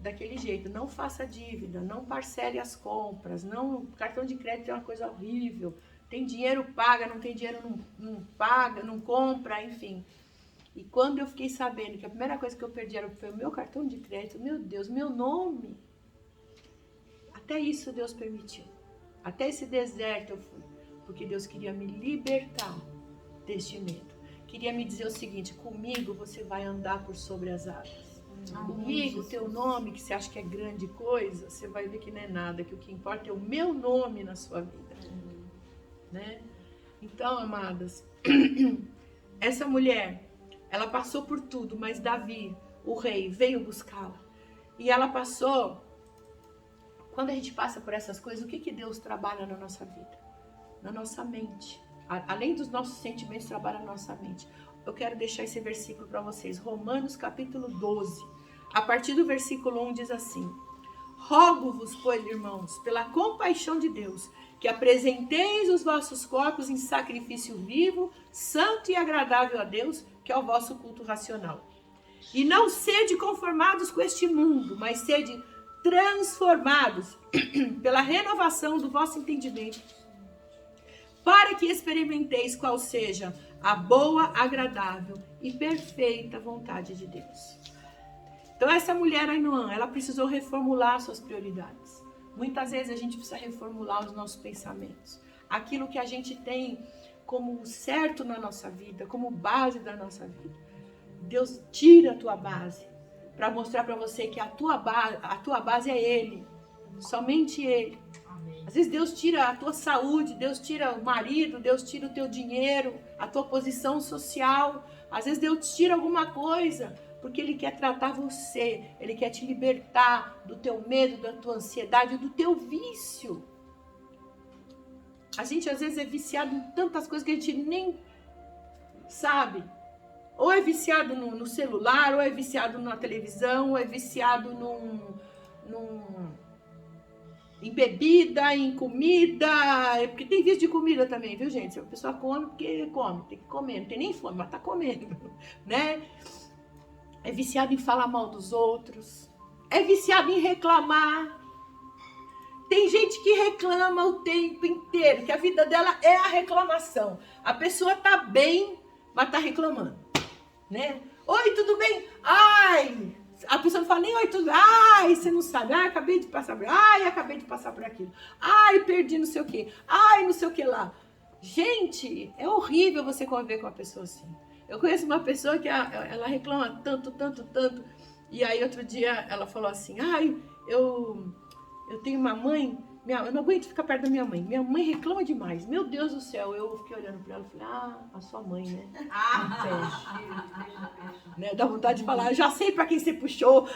daquele jeito, não faça dívida, não parcele as compras, não, cartão de crédito é uma coisa horrível, tem dinheiro paga, não tem dinheiro não paga, não compra, enfim. E quando eu fiquei sabendo que a primeira coisa que eu perdi foi o meu cartão de crédito, meu Deus, meu nome, até isso Deus permitiu, até esse deserto eu fui, porque Deus queria me libertar deste medo, queria me dizer o seguinte, comigo você vai andar por sobre as águas. Comigo, o teu nome, que você acha que é grande coisa, você vai ver que não é nada, que o que importa é o meu nome na sua vida. Né? Então, amadas, essa mulher, ela passou por tudo, mas Davi, o rei, veio buscá-la. E ela passou, quando a gente passa por essas coisas, o que Deus trabalha na nossa vida? Na nossa mente. Além dos nossos sentimentos, trabalha na nossa mente. Eu quero deixar esse versículo para vocês. Romanos capítulo 12. a partir do versículo 1 diz assim: rogo-vos, pois, irmãos, pela compaixão de Deus, que apresenteis os vossos corpos em sacrifício vivo, santo e agradável a Deus, que é o vosso culto racional. E não sede conformados com este mundo, mas sede transformados pela renovação do vosso entendimento, para que experimenteis qual seja a boa, agradável e perfeita vontade de Deus. Então essa mulher Ainoã, ela precisou reformular suas prioridades. Muitas vezes a gente precisa reformular os nossos pensamentos. Aquilo que a gente tem como certo na nossa vida, como base da nossa vida. Deus tira a tua base para mostrar para você que a tua base é Ele, somente Ele. Às vezes Deus tira a tua saúde, Deus tira o marido, Deus tira o teu dinheiro, a tua posição social. Às vezes Deus tira alguma coisa, porque Ele quer tratar você, Ele quer te libertar do teu medo, da tua ansiedade, do teu vício. A gente às vezes é viciado em tantas coisas que a gente nem sabe. Ou é viciado no celular, ou é viciado na televisão, ou é viciado em bebida, em comida. Porque tem vício de comida também, viu, gente? A pessoa come porque come, tem que comer, não tem nem fome, mas tá comendo, né? É viciado em falar mal dos outros. É viciado em reclamar. Tem gente que reclama o tempo inteiro, que a vida dela é a reclamação. A pessoa tá bem, mas tá reclamando, né? Oi, tudo bem? Ai, a pessoa não fala nem oi, tudo bem? Ai, você não sabe. Ai, acabei de passar por... Ai, acabei de passar por aquilo. Ai, perdi não sei o quê. Ai, não sei o que lá. Gente, é horrível você conviver com uma pessoa assim. Eu conheço uma pessoa que ela reclama tanto. E aí outro dia ela falou assim: ai, eu tenho uma mãe, eu não aguento ficar perto da minha mãe. Minha mãe reclama demais. Meu Deus do céu. Eu fiquei olhando pra ela e falei: a sua mãe, né? Né? Dá vontade de falar: já sei pra quem você puxou.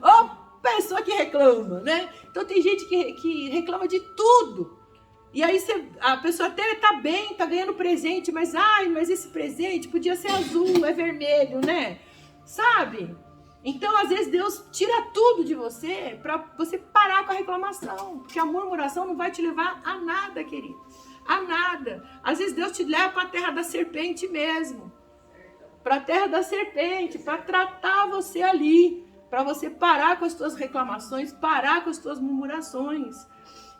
Ô, pessoa que reclama, né? Então tem gente que reclama de tudo. E aí a pessoa até tá bem, tá ganhando presente, mas esse presente podia ser azul, é vermelho, né? Sabe? Então, às vezes, Deus tira tudo de você para você parar com a reclamação. Porque a murmuração não vai te levar a nada, querido. A nada. Às vezes, Deus te leva para a terra da serpente mesmo. Para a terra da serpente, para tratar você ali. Para você parar com as tuas reclamações, parar com as tuas murmurações.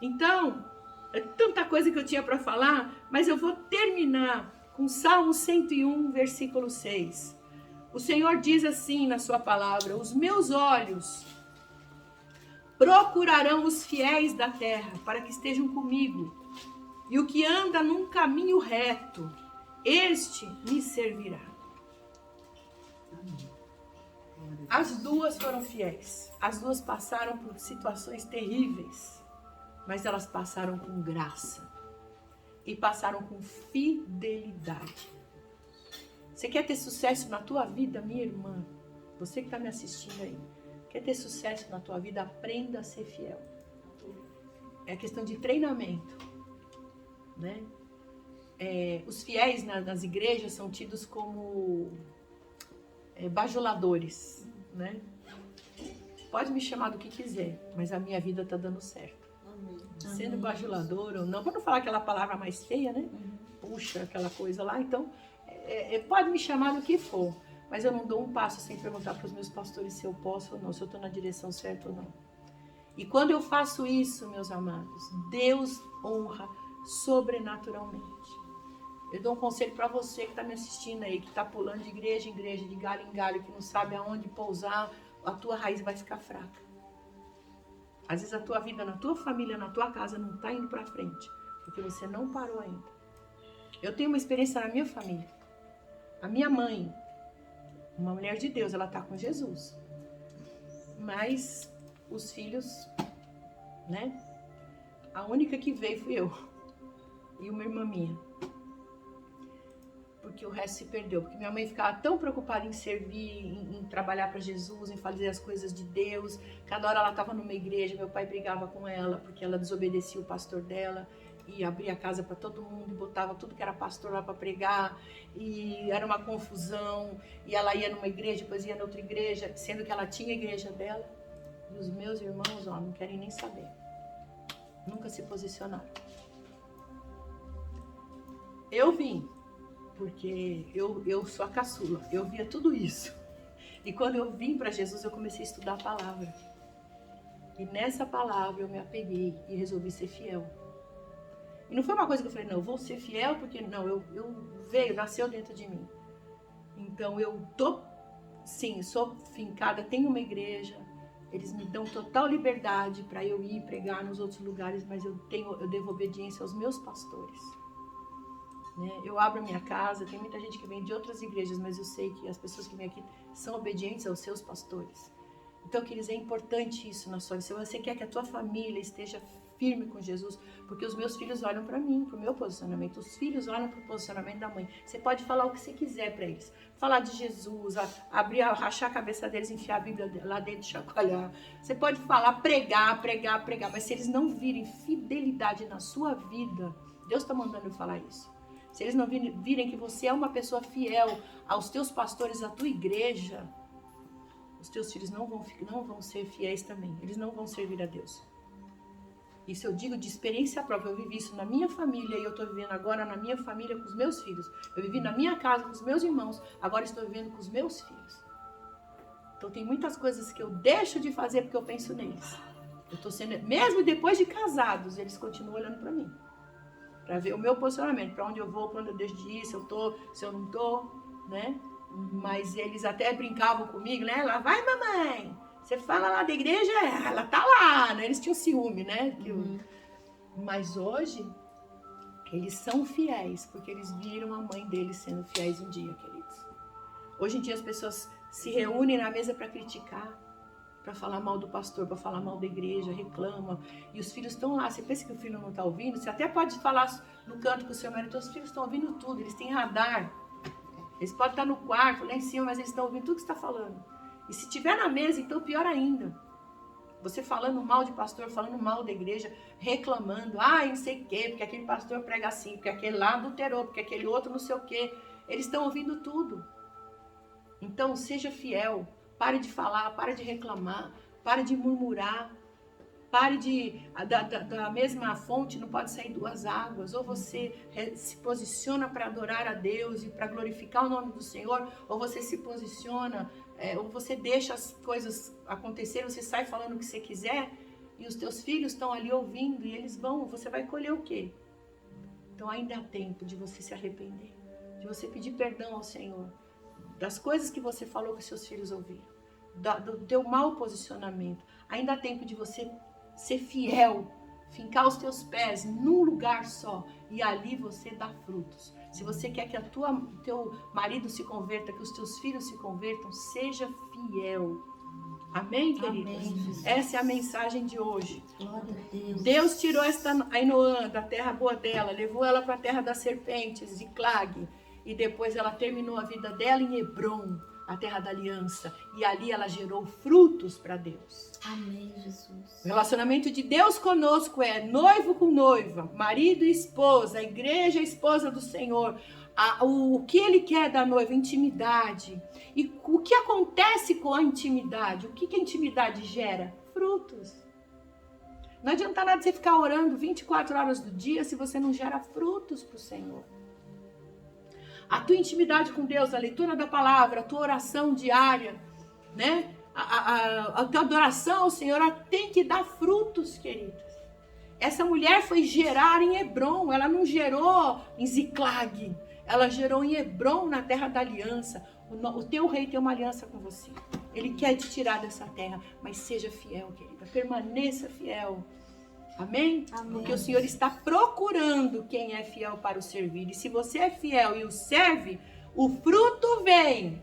Então, é tanta coisa que eu tinha para falar, mas eu vou terminar com Salmo 101, versículo 6. O Senhor diz assim na sua palavra: os meus olhos procurarão os fiéis da terra para que estejam comigo, e o que anda num caminho reto, este me servirá. As duas foram fiéis, as duas passaram por situações terríveis, mas elas passaram com graça e passaram com fidelidade. Você quer ter sucesso na tua vida, minha irmã? Você que está me assistindo aí, quer ter sucesso na tua vida? Aprenda a ser fiel. É questão de treinamento, né? Os fiéis nas igrejas são tidos como bajuladores, né? Pode me chamar do que quiser, mas a minha vida está dando certo. Amém. Sendo bajulador ou não, para não falar aquela palavra mais feia, né? Puxa, aquela coisa lá, então... pode me chamar do que for, mas eu não dou um passo sem perguntar para os meus pastores se eu posso ou não, se eu estou na direção certa ou não. E quando eu faço isso, meus amados, Deus honra sobrenaturalmente. Eu dou um conselho para você que está me assistindo aí, que está pulando de igreja em igreja, de galho em galho, que não sabe aonde pousar, a tua raiz vai ficar fraca. Às vezes a tua vida, na tua família, na tua casa não está indo para frente, porque você não parou ainda. Eu tenho uma experiência na minha família. A minha mãe, uma mulher de Deus, ela está com Jesus. Mas os filhos, né? A única que veio fui eu. E uma irmã minha. Porque o resto se perdeu. Porque minha mãe ficava tão preocupada em servir, em trabalhar para Jesus, em fazer as coisas de Deus. Cada hora ela estava numa igreja, meu pai brigava com ela, porque ela desobedecia o pastor dela. e abria a casa para todo mundo, e botava tudo que era pastor lá para pregar, e era uma confusão, e ela ia numa igreja, depois ia na outra igreja, sendo que ela tinha a igreja dela, e os meus irmãos, ó, não querem nem saber, nunca se posicionaram. Eu vim, porque eu sou a caçula, eu via tudo isso, e quando eu vim para Jesus, eu comecei a estudar a palavra, e nessa palavra eu me apeguei e resolvi ser fiel. E não foi uma coisa que eu falei, não, eu vou ser fiel, porque não, nasceu dentro de mim. Então eu sim, sou fincada, tenho uma igreja, eles me dão total liberdade para eu ir pregar nos outros lugares, mas eu devo obediência aos meus pastores. Né? Eu abro a minha casa, tem muita gente que vem de outras igrejas, mas eu sei que as pessoas que vêm aqui são obedientes aos seus pastores. Então, queridos, é importante isso na sua vida. Se você quer que a tua família esteja firme com Jesus, porque os meus filhos olham para mim, para o meu posicionamento, os filhos olham para o posicionamento da mãe. Você pode falar o que você quiser para eles, falar de Jesus, rachar a cabeça deles, enfiar a Bíblia lá dentro, chacoalhar. Você pode falar, pregar, mas se eles não virem fidelidade na sua vida, Deus está mandando eu falar isso. Se eles não virem que você é uma pessoa fiel aos teus pastores, à tua igreja, os teus filhos não vão ser fiéis também, eles não vão servir a Deus. Isso eu digo de experiência própria, eu vivi isso na minha família e eu estou vivendo agora na minha família com os meus filhos. Eu vivi na minha casa com os meus irmãos, agora estou vivendo com os meus filhos. Então tem muitas coisas que eu deixo de fazer porque eu penso neles. Eu estou sendo, mesmo depois de casados, eles continuam olhando para mim, para ver o meu posicionamento, para onde eu vou, para onde eu deixo de ir, se eu estou, se eu não estou, né? Mas eles até brincavam comigo, né? Lá vai, mamãe! Você fala lá da igreja, ela tá lá, né? Eles tinham ciúme, né? Mas hoje, eles são fiéis, porque eles viram a mãe deles sendo fiéis um dia, queridos. Hoje em dia as pessoas se reúnem na mesa para criticar, para falar mal do pastor, para falar mal da igreja, reclamam. E os filhos estão lá. Você pensa que o filho não está ouvindo? Você até pode falar no canto com o seu marido, os filhos estão ouvindo tudo, eles têm radar. Eles podem estar no quarto, lá em cima, mas eles estão ouvindo tudo que você está falando. E se estiver na mesa, então pior ainda. Você falando mal de pastor, falando mal da igreja, reclamando, não sei o quê, porque aquele pastor prega assim, porque aquele lá adulterou, porque aquele outro não sei o quê. Eles estão ouvindo tudo. Então, seja fiel. Pare de falar, pare de reclamar, pare de murmurar. Pare de... Da mesma fonte não pode sair duas águas. Ou você se posiciona para adorar a Deus e para glorificar o nome do Senhor, ou você se posiciona... ou você deixa as coisas acontecerem, você sai falando o que você quiser e os teus filhos estão ali ouvindo e você vai colher o quê? Então ainda há tempo de você se arrepender, de você pedir perdão ao Senhor, das coisas que você falou que seus filhos ouviram, do teu mau posicionamento. Ainda há tempo de você ser fiel, fincar os teus pés num lugar só e ali você dá frutos. Se você quer que teu marido se converta, que os teus filhos se convertam, seja fiel. Amém, queridas? Amém. Essa é a mensagem de hoje. Glória a Deus. Deus tirou esta Ainoã da terra boa dela, levou ela para a terra das serpentes, de Clag, e depois ela terminou a vida dela em Hebrom, a terra da aliança, e ali ela gerou frutos para Deus. Amém, Jesus. O relacionamento de Deus conosco é noivo com noiva, marido e esposa, a igreja e a esposa do Senhor. O que ele quer da noiva? Intimidade. E o que acontece com a intimidade? O que a intimidade gera? Frutos. Não adianta nada você ficar orando 24 horas do dia se você não gera frutos para o Senhor. A tua intimidade com Deus, a leitura da palavra, a tua oração diária, né? A tua adoração ao Senhor, ela tem que dar frutos, queridas. Essa mulher foi gerar em Hebrom, ela não gerou em Ziclag, ela gerou em Hebrom, na terra da aliança. O teu rei tem uma aliança com você. Ele quer te tirar dessa terra, mas seja fiel, querida, permaneça fiel. Amém? Amém? Porque o Senhor está procurando quem é fiel para o servir. E se você é fiel e o serve, o fruto vem.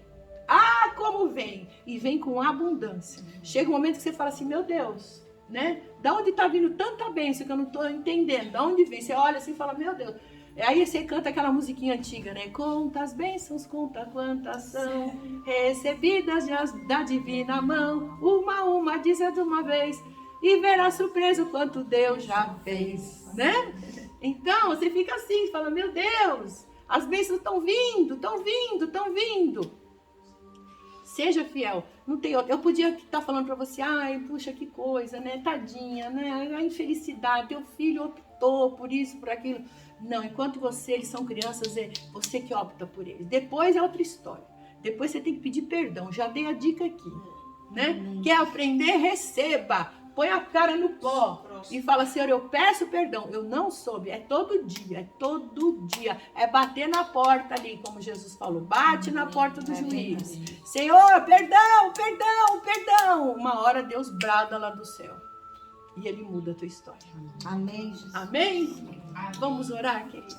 Como vem? E vem com abundância. Chega um momento que você fala assim, meu Deus, né? Da onde está vindo tanta bênção que eu não estou entendendo? Da onde vem? Você olha assim e fala, meu Deus. Aí você canta aquela musiquinha antiga, né? Conta as bênçãos, conta quantas são recebidas da divina mão. Uma, diz de uma vez. E verá surpresa o quanto Deus já fez, né? Então, você fica assim, fala, meu Deus, as bênçãos estão vindo, estão vindo, estão vindo. Seja fiel. Não tem outro. Eu podia estar falando para você, ai, puxa, que coisa, né? Tadinha, né? A infelicidade, teu filho optou por isso, por aquilo. Não, enquanto eles são crianças, é você que opta por eles. Depois é outra história. Depois você tem que pedir perdão. Já dei a dica aqui, né? Quer aprender? Receba. Põe a cara no pó e fala, Senhor, eu peço perdão. Eu não soube. É todo dia, é todo dia. É bater na porta ali, como Jesus falou. Bate na porta do juiz. Senhor, perdão, perdão, perdão. Uma hora Deus brada lá do céu. E Ele muda a tua história. Amém, Jesus. Amém? Vamos orar, queridos?